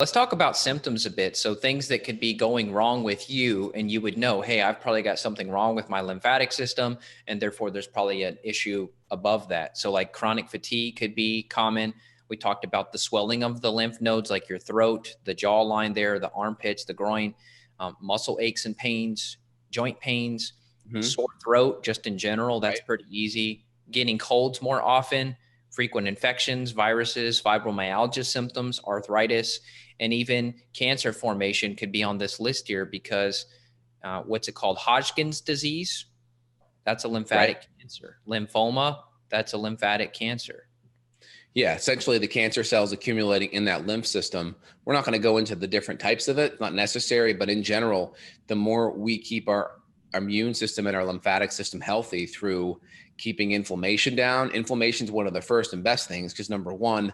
Let's talk about symptoms a bit. So things that could be going wrong with you and you would know, hey, I've probably got something wrong with my lymphatic system and therefore there's probably an issue above that. So like chronic fatigue could be common. We talked about the swelling of the lymph nodes, like your throat, the jawline there, the armpits, the groin, muscle aches and pains, joint pains, Hmm. sore throat, just in general. That's Right. pretty easy. Getting colds more often, frequent infections, viruses, fibromyalgia symptoms, arthritis, and even cancer formation could be on this list here because what's it called? Hodgkin's disease. That's a Right. lymphatic cancer. Lymphoma. That's a lymphatic cancer. Yeah. Essentially, the cancer cells accumulating in that lymph system. We're not going to go into the different types of it, not necessary, but in general, the more we keep our immune system and our lymphatic system healthy through keeping inflammation down. Inflammation is one of the first and best things because number one,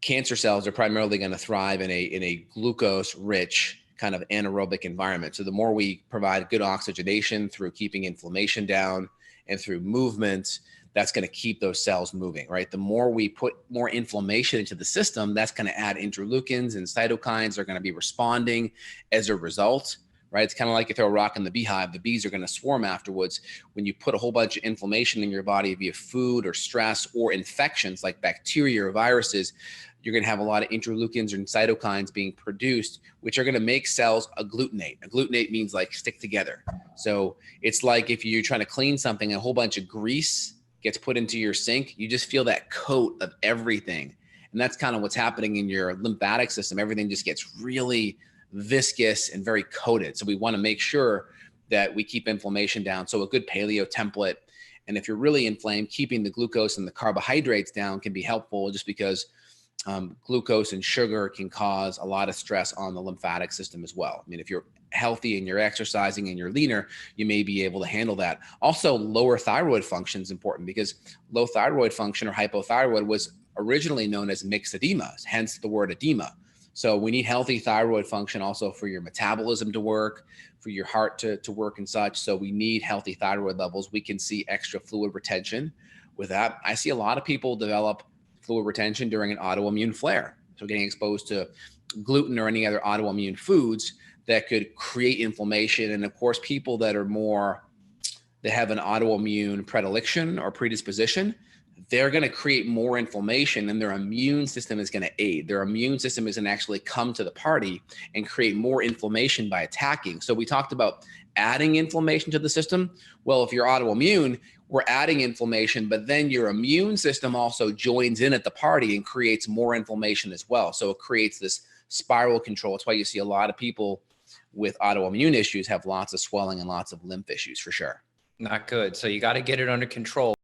cancer cells are primarily going to thrive in a glucose rich kind of anaerobic environment. So the more we provide good oxygenation through keeping inflammation down and through movement, that's going to keep those cells moving, right? The more we put more inflammation into the system, that's going to add interleukins and cytokines are going to be responding as a result, right? It's kind of like you throw a rock in the beehive, the bees are going to swarm afterwards. When you put a whole bunch of inflammation in your body via food or stress or infections like bacteria or viruses, you're going to have a lot of interleukins and cytokines being produced, which are going to make cells agglutinate. Agglutinate means like stick together. So it's like if you're trying to clean something, a whole bunch of grease gets put into your sink, you just feel that coat of everything. And that's kind of what's happening in your lymphatic system. Everything just gets really viscous and very coated. So we want to make sure that we keep inflammation down. So a good paleo template. And if you're really inflamed, keeping the glucose and the carbohydrates down can be helpful just because glucose and sugar can cause a lot of stress on the lymphatic system as well. I mean, if you're healthy and you're exercising and you're leaner, you may be able to handle that. Also, lower thyroid function is important because low thyroid function or hypothyroid was originally known as myxedema, hence the word edema. So we need healthy thyroid function also for your metabolism to work, for your heart to work and such. So we need healthy thyroid levels. We can see extra fluid retention with that. I see a lot of people develop fluid retention during an autoimmune flare. So getting exposed to gluten or any other autoimmune foods that could create inflammation. And of course, people that are more, that have an autoimmune predilection or predisposition, they're going to create more inflammation and their immune system is going to aid. Their immune system is going to actually come to the party and create more inflammation by attacking. So we talked about adding inflammation to the system. Well, if you're autoimmune, we're adding inflammation, but then your immune system also joins in at the party and creates more inflammation as well. So it creates this spiral control. That's why you see a lot of people with autoimmune issues have lots of swelling and lots of lymph issues for sure. Not good. So you got to get it under control.